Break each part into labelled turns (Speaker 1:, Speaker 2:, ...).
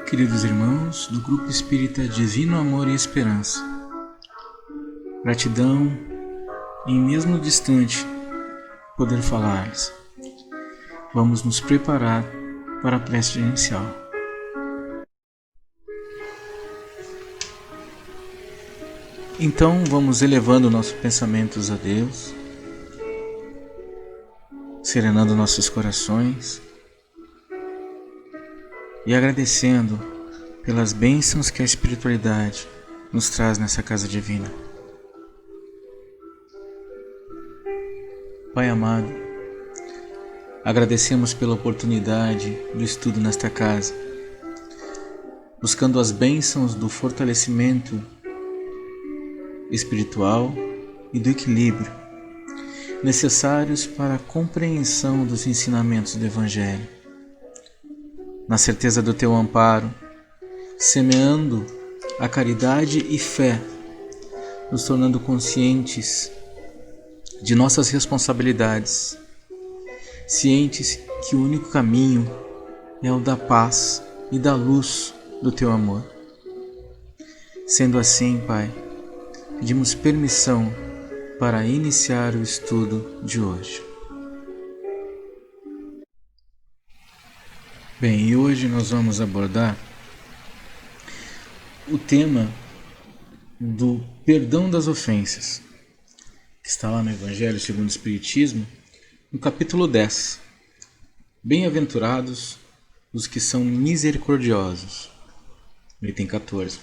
Speaker 1: Queridos irmãos do Grupo Espírita Divino Amor e Esperança, gratidão em mesmo distante poder falar-lhes. Vamos nos preparar para a prece inicial. Então vamos elevando nossos pensamentos a Deus, serenando nossos corações e agradecendo pelas bênçãos que a espiritualidade nos traz nessa casa divina. Pai amado, agradecemos pela oportunidade do estudo nesta casa, buscando as bênçãos do fortalecimento espiritual e do equilíbrio necessários para a compreensão dos ensinamentos do Evangelho. Na certeza do Teu amparo, semeando a caridade e fé, nos tornando conscientes de nossas responsabilidades, cientes que o único caminho é o da paz e da luz do Teu amor. Sendo assim, Pai, pedimos permissão para iniciar o estudo de hoje. Bem, e hoje nós vamos abordar o tema do perdão das ofensas, que está lá no Evangelho segundo o Espiritismo, no capítulo 10. Bem-aventurados os que são misericordiosos, no item 14.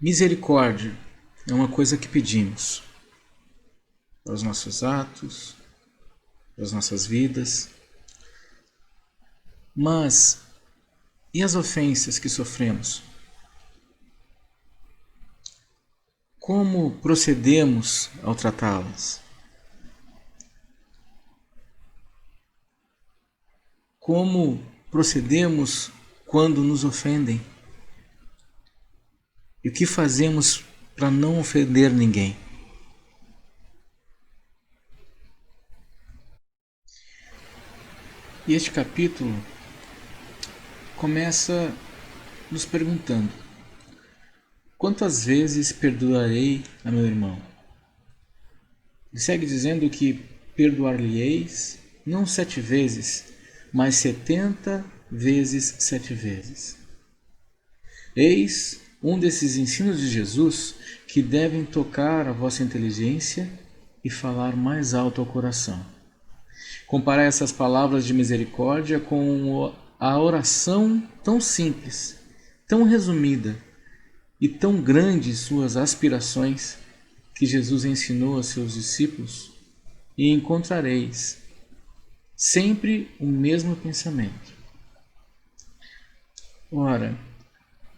Speaker 1: Misericórdia é uma coisa que pedimos para os nossos atos, para as nossas vidas. Mas e as ofensas que sofremos? Como procedemos ao tratá-las? Como procedemos quando nos ofendem? E o que fazemos para não ofender ninguém? E este capítulo começa nos perguntando: quantas vezes perdoarei a meu irmão? Ele segue dizendo que perdoar-lhe-eis não 7 vezes, mas 70 vezes 7 vezes. Eis um desses ensinos de Jesus que devem tocar a vossa inteligência e falar mais alto ao coração. Comparar essas palavras de misericórdia com a oração tão simples, tão resumida e tão grandes suas aspirações que Jesus ensinou a seus discípulos, e encontrareis sempre o mesmo pensamento. Ora,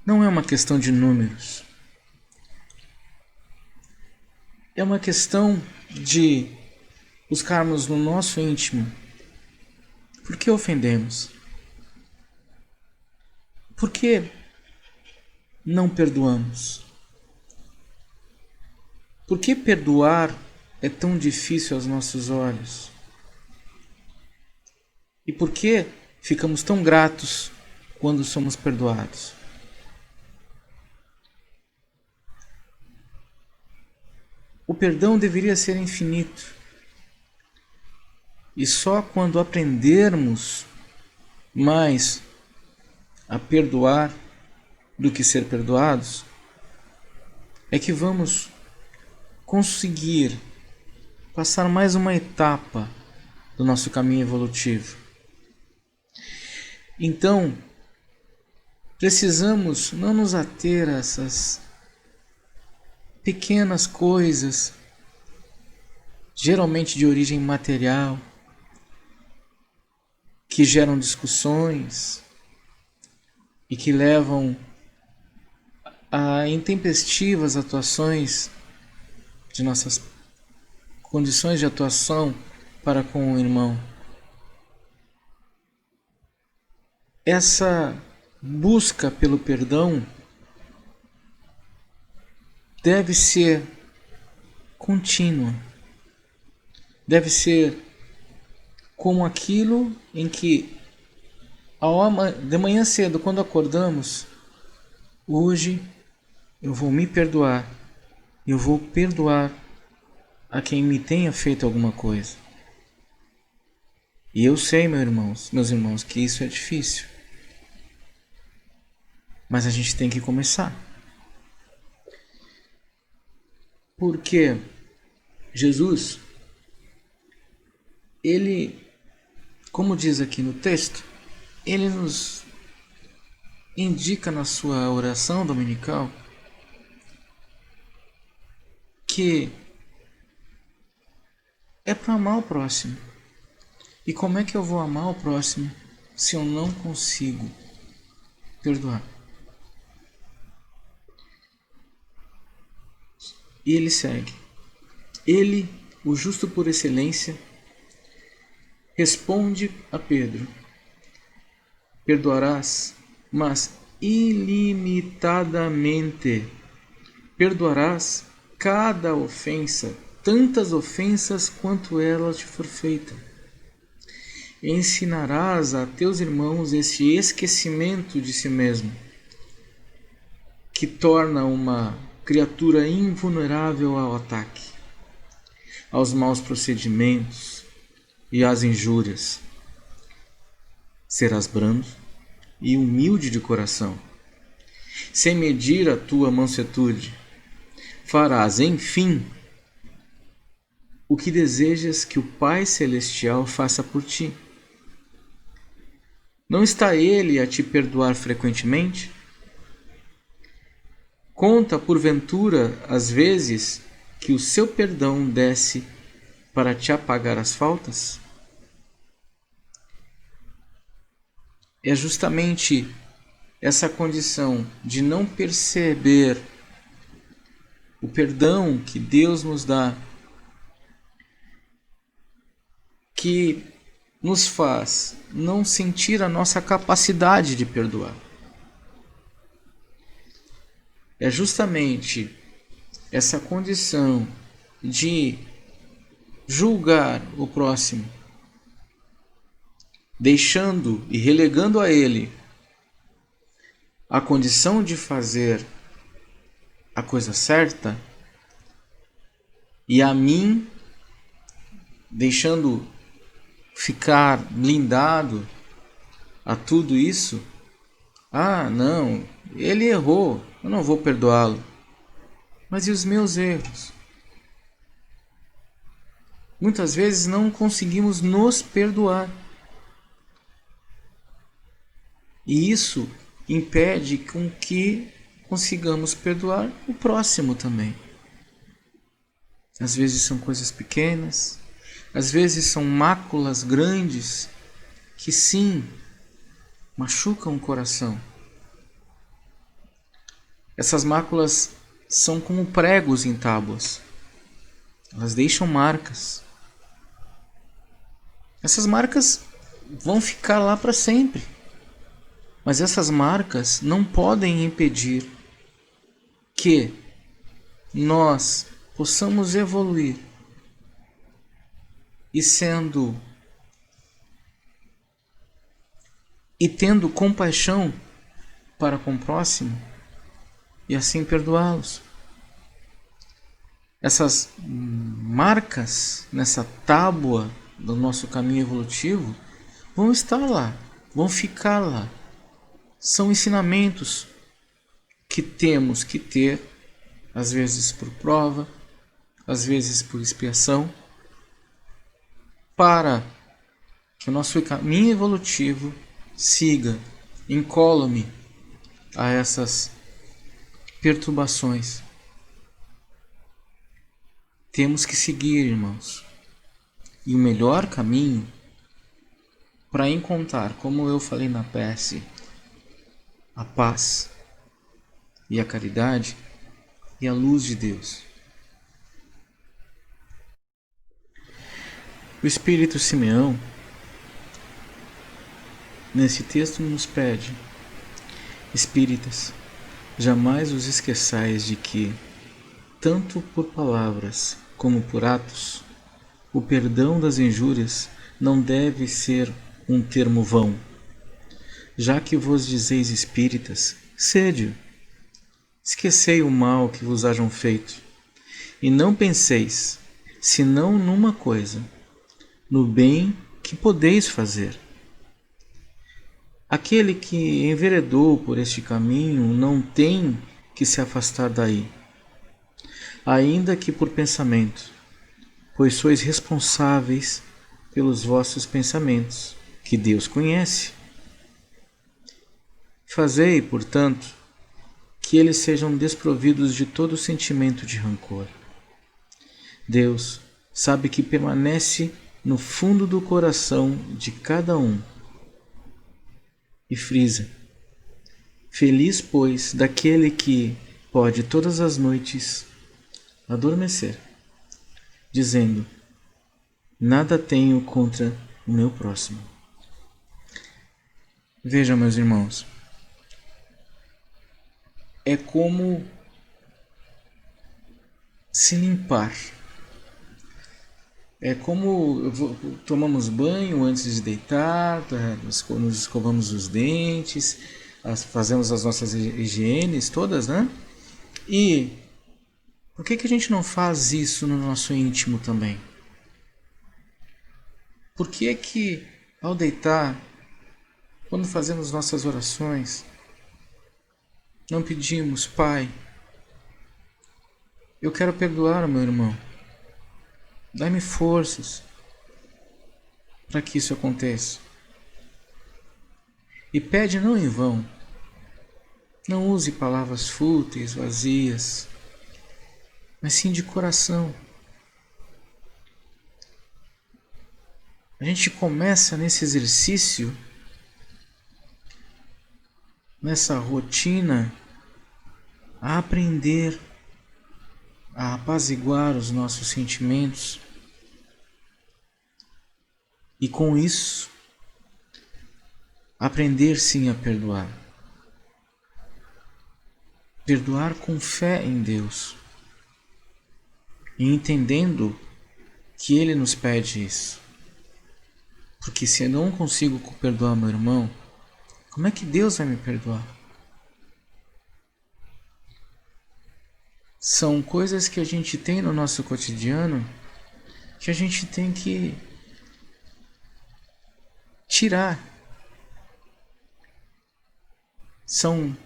Speaker 1: não é uma questão de números, é uma questão de buscarmos no nosso íntimo por que ofendemos, por que não perdoamos, por que perdoar é tão difícil aos nossos olhos e por que ficamos tão gratos quando somos perdoados. O perdão deveria ser infinito. E só quando aprendermos mais a perdoar do que ser perdoados, é que vamos conseguir passar mais uma etapa do nosso caminho evolutivo. Então, precisamos não nos ater a essas pequenas coisas, geralmente de origem material, que geram discussões e que levam a intempestivas atuações de nossas condições de atuação para com o irmão. Essa busca pelo perdão deve ser contínua, deve ser como aquilo em que De manhã cedo, quando acordamos, hoje eu vou me perdoar. Eu vou perdoar a quem me tenha feito alguma coisa. E eu sei, meus irmãos, que isso é difícil. Mas a gente tem que começar. Porque Jesus, ele, como diz aqui no texto, ele nos indica na sua oração dominical que é para amar o próximo. E como é que eu vou amar o próximo se eu não consigo perdoar? E ele segue. Ele, o justo por excelência, responde a Pedro: perdoarás, mas ilimitadamente. Perdoarás cada ofensa, tantas ofensas quanto ela te for feita. Ensinarás a teus irmãos esse esquecimento de si mesmo, que torna uma criatura invulnerável ao ataque, aos maus procedimentos e às injúrias. Serás brando e humilde de coração, sem medir a tua mansuetude. Farás, enfim, o que desejas que o Pai Celestial faça por ti. Não está Ele a te perdoar frequentemente? Conta, porventura, as vezes que o seu perdão desce para te apagar as faltas? É justamente essa condição de não perceber o perdão que Deus nos dá que nos faz não sentir a nossa capacidade de perdoar. É justamente essa condição de julgar o próximo, deixando e relegando a ele a condição de fazer a coisa certa, e a mim deixando ficar blindado a tudo isso. Ah, não, ele errou, eu não vou perdoá-lo. Mas e os meus erros? Muitas vezes não conseguimos nos perdoar. E isso impede com que consigamos perdoar o próximo também. Às vezes são coisas pequenas, às vezes são máculas grandes que sim machucam o coração. Essas máculas são como pregos em tábuas. Elas deixam marcas. Essas marcas vão ficar lá para sempre. Mas essas marcas não podem impedir que nós possamos evoluir e tendo compaixão para com o próximo e assim perdoá-los. Essas marcas nessa tábua do nosso caminho evolutivo vão estar lá, vão ficar lá. São ensinamentos que temos que ter, às vezes por prova, às vezes por expiação, para que o nosso caminho evolutivo siga incólume a essas perturbações. Temos que seguir, irmãos. E o melhor caminho para encontrar, como eu falei na prece, a paz e a caridade e a luz de Deus. O Espírito Simeão, nesse texto, nos pede: espíritas, jamais os esqueçais de que, tanto por palavras como por atos, o perdão das injúrias não deve ser um termo vão, já que vos dizeis espíritas, sede. Esquecei o mal que vos hajam feito, e não penseis, senão numa coisa, no bem que podeis fazer. Aquele que enveredou por este caminho não tem que se afastar daí, ainda que por pensamento, pois sois responsáveis pelos vossos pensamentos, que Deus conhece. Fazei, portanto, que eles sejam desprovidos de todo sentimento de rancor. Deus sabe que permanece no fundo do coração de cada um. E frisa: feliz, pois, daquele que pode todas as noites adormecer, dizendo: nada tenho contra o meu próximo. Vejam, meus irmãos, é como se limpar. É como tomamos banho antes de deitar, nos escovamos os dentes, fazemos as nossas higienes todas, né? E por que a gente não faz isso no nosso íntimo também? Por que ao deitar, quando fazemos nossas orações, não pedimos: Pai, eu quero perdoar o meu irmão, dá-me forças para que isso aconteça? E pede não em vão. Não use palavras fúteis, vazias, mas sim de coração. A gente começa nesse exercício, nessa rotina, a aprender a apaziguar os nossos sentimentos e, com isso, aprender sim a perdoar. Perdoar com fé em Deus e entendendo que Ele nos pede isso. Porque se eu não consigo perdoar meu irmão, como é que Deus vai me perdoar? São coisas que a gente tem no nosso cotidiano que a gente tem que tirar. São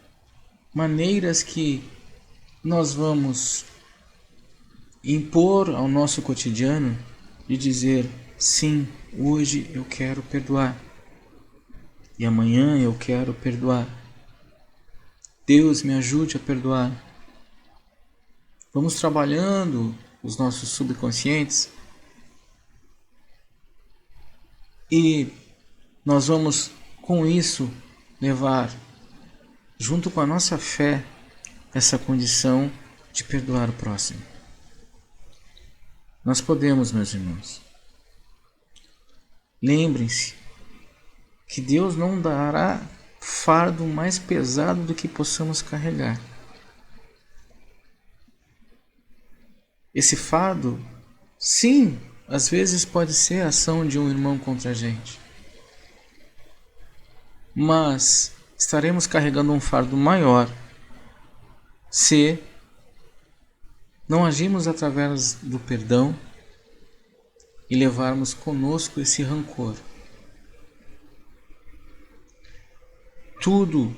Speaker 1: maneiras que nós vamos impor ao nosso cotidiano de dizer: sim, hoje eu quero perdoar e amanhã eu quero perdoar. Deus me ajude a perdoar. Vamos trabalhando os nossos subconscientes e nós vamos com isso levar, junto com a nossa fé, essa condição de perdoar o próximo. Nós podemos, meus irmãos. Lembrem-se que Deus não dará fardo mais pesado do que possamos carregar. Esse fardo, sim, às vezes pode ser a ação de um irmão contra a gente. Mas estaremos carregando um fardo maior se não agirmos através do perdão e levarmos conosco esse rancor. Tudo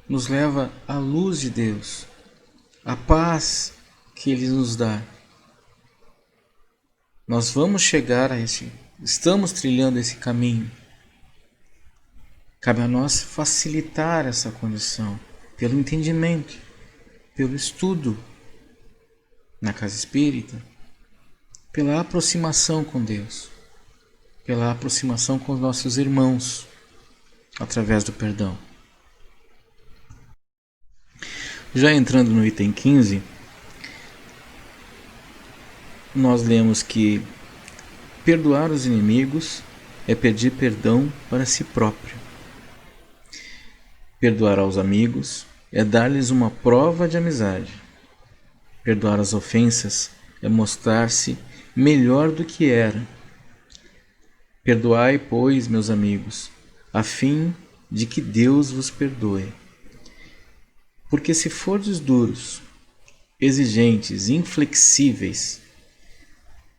Speaker 1: nos leva à luz de Deus, à paz que Ele nos dá. Nós vamos chegar a estamos trilhando esse caminho. Cabe a nós facilitar essa condição pelo entendimento, pelo estudo na casa espírita, pela aproximação com Deus, pela aproximação com os nossos irmãos, através do perdão. Já entrando no item 15, nós lemos que perdoar os inimigos é pedir perdão para si próprio. Perdoar aos amigos é dar-lhes uma prova de amizade. Perdoar as ofensas é mostrar-se melhor do que era. Perdoai, pois, meus amigos, a fim de que Deus vos perdoe. Porque se fordes duros, exigentes, inflexíveis,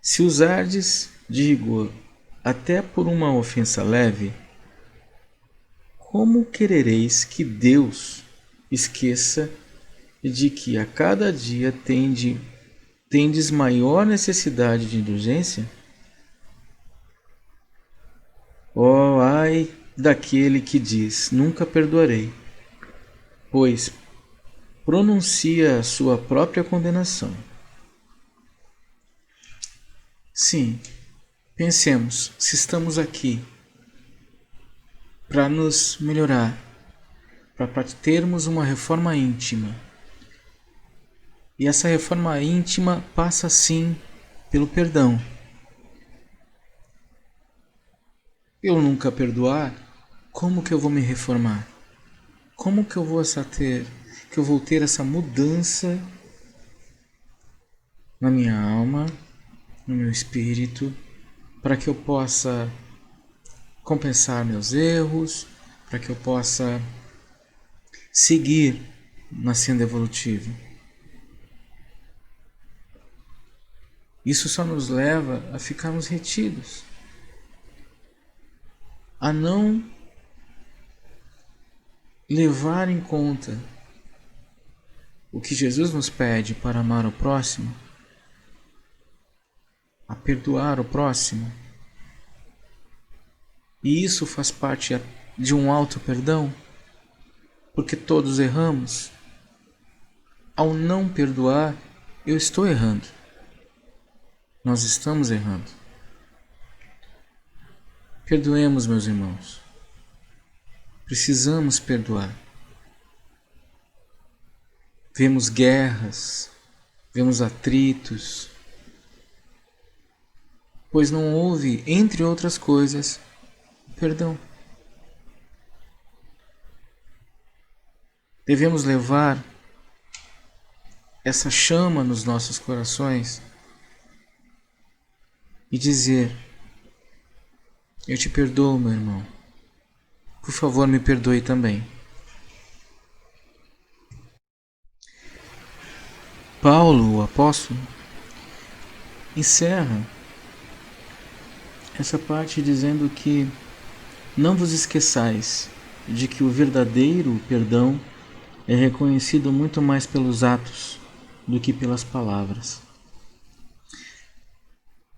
Speaker 1: se usardes de rigor até por uma ofensa leve, como querereis que Deus esqueça de que a cada dia tendes maior necessidade de indulgência? Oh, ai daquele que diz, nunca perdoarei, pois pronuncia a sua própria condenação. Sim, pensemos, se estamos aqui para nos melhorar, para termos uma reforma íntima, e essa reforma íntima passa sim pelo perdão. Eu nunca perdoar, como que eu vou me reformar? Como que eu vou ter essa mudança na minha alma, no meu espírito, para que eu possa compensar meus erros, para que eu possa seguir na senda evolutiva? Isso só nos leva a ficarmos retidos, a não levar em conta o que Jesus nos pede para amar o próximo, a perdoar o próximo. E isso faz parte de um auto-perdão, porque todos erramos. Ao não perdoar, eu estou errando. Nós estamos errando. Perdoemos, meus irmãos. Precisamos perdoar. Vemos guerras, vemos atritos, pois não houve, entre outras coisas, perdão. Devemos levar essa chama nos nossos corações e dizer: eu te perdoo, meu irmão. Por favor, me perdoe também. Paulo, o apóstolo, encerra essa parte dizendo que não vos esqueçais de que o verdadeiro perdão é reconhecido muito mais pelos atos do que pelas palavras.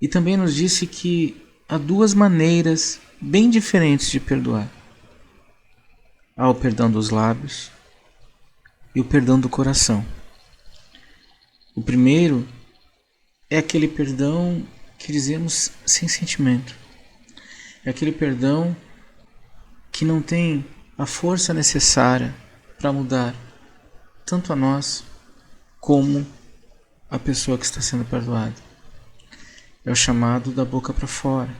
Speaker 1: E também nos disse que há duas maneiras bem diferentes de perdoar. Há o perdão dos lábios e o perdão do coração. O primeiro é aquele perdão que dizemos sem sentimento. É aquele perdão que não tem a força necessária para mudar tanto a nós como a pessoa que está sendo perdoada. É o chamado da boca para fora.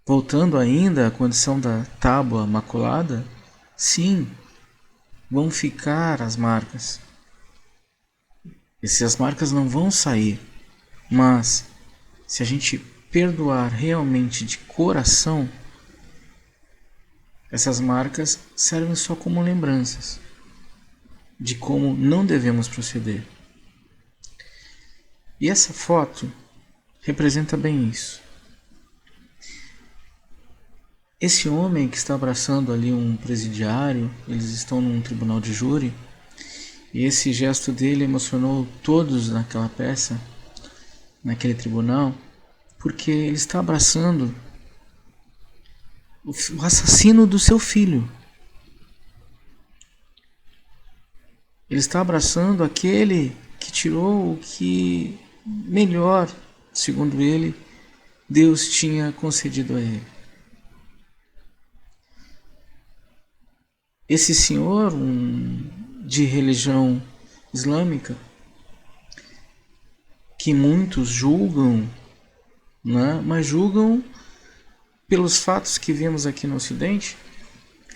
Speaker 1: Voltando ainda à condição da tábua maculada, sim, vão ficar as marcas. Essas marcas não vão sair, mas se a gente perdoar realmente de coração, essas marcas servem só como lembranças de como não devemos proceder. E essa foto representa bem isso. Esse homem que está abraçando ali um presidiário, eles estão num tribunal de júri, e esse gesto dele emocionou todos naquela peça, naquele tribunal, porque ele está abraçando o assassino do seu filho. Ele está abraçando aquele que tirou o que melhor, segundo ele, Deus tinha concedido a ele. Esse senhor, de religião islâmica, que muitos julgam, né, mas julgam pelos fatos que vemos aqui no Ocidente,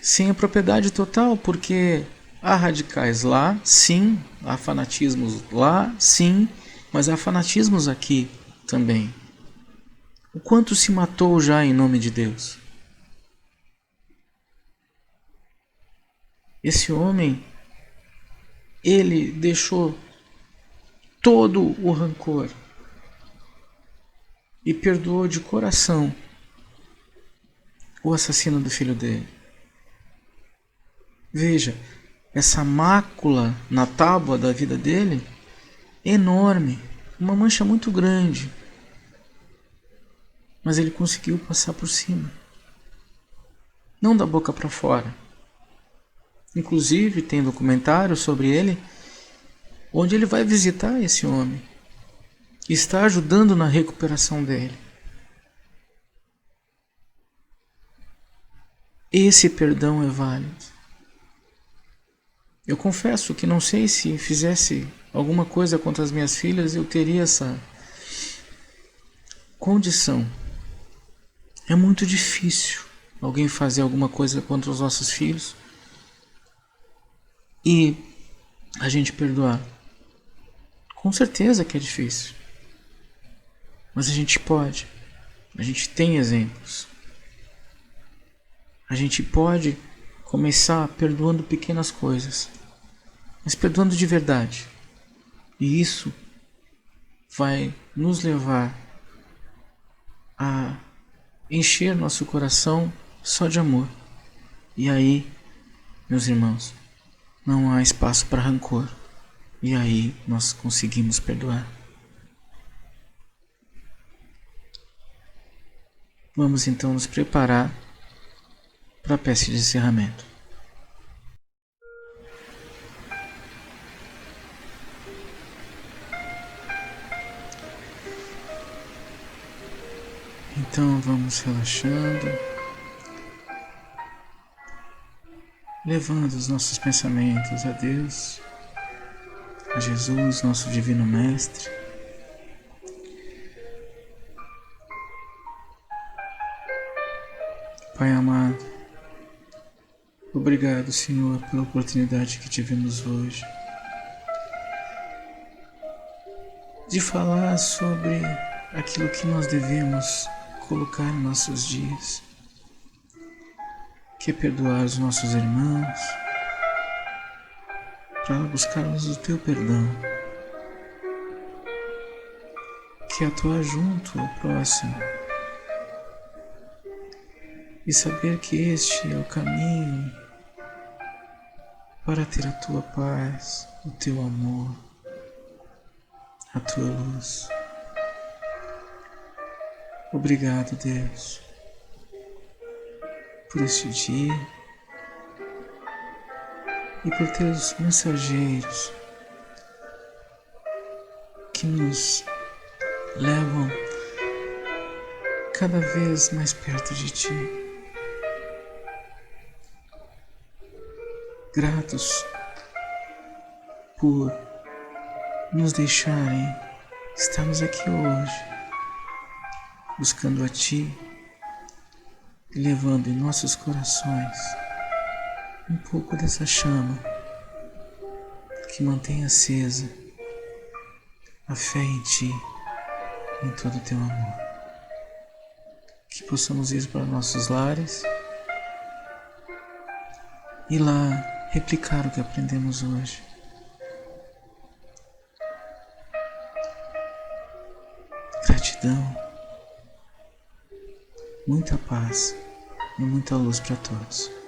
Speaker 1: sem a propriedade total, porque há radicais lá, sim, há fanatismos lá, sim, mas há fanatismos aqui também. O quanto se matou já em nome de Deus? Esse homem, ele deixou todo o rancor e perdoou de coração o assassino do filho dele. Veja, essa mácula na tábua da vida dele é enorme, uma mancha muito grande, mas ele conseguiu passar por cima, não da boca para fora. Inclusive tem documentário sobre ele, onde ele vai visitar esse homem e está ajudando na recuperação dele. Esse perdão é válido. Eu confesso que não sei se fizesse alguma coisa contra as minhas filhas, eu teria essa condição. É muito difícil alguém fazer alguma coisa contra os nossos filhos e a gente perdoar. Com certeza que é difícil. Mas a gente pode. A gente tem exemplos. A gente pode começar perdoando pequenas coisas, mas perdoando de verdade. E isso vai nos levar a encher nosso coração só de amor. E aí, meus irmãos, não há espaço para rancor. E aí nós conseguimos perdoar. Vamos então nos preparar para a peça de encerramento. Então vamos relaxando, levando os nossos pensamentos a Deus, a Jesus, nosso Divino Mestre. Pai amado, obrigado, Senhor, pela oportunidade que tivemos hoje de falar sobre aquilo que nós devemos colocar em nossos dias, que é perdoar os nossos irmãos, para buscarmos o Teu perdão, que é atuar junto ao próximo e saber que este é o caminho para ter a Tua paz, o Teu amor, a Tua luz. Obrigado, Deus, por este dia e por teus mensageiros que nos levam cada vez mais perto de Ti. Gratos por nos deixarem estarmos aqui hoje, buscando a Ti e levando em nossos corações um pouco dessa chama que mantém acesa a fé em Ti, em todo o Teu amor. Que possamos ir para nossos lares e lá replicar o que aprendemos hoje. Gratidão, muita paz e muita luz para todos.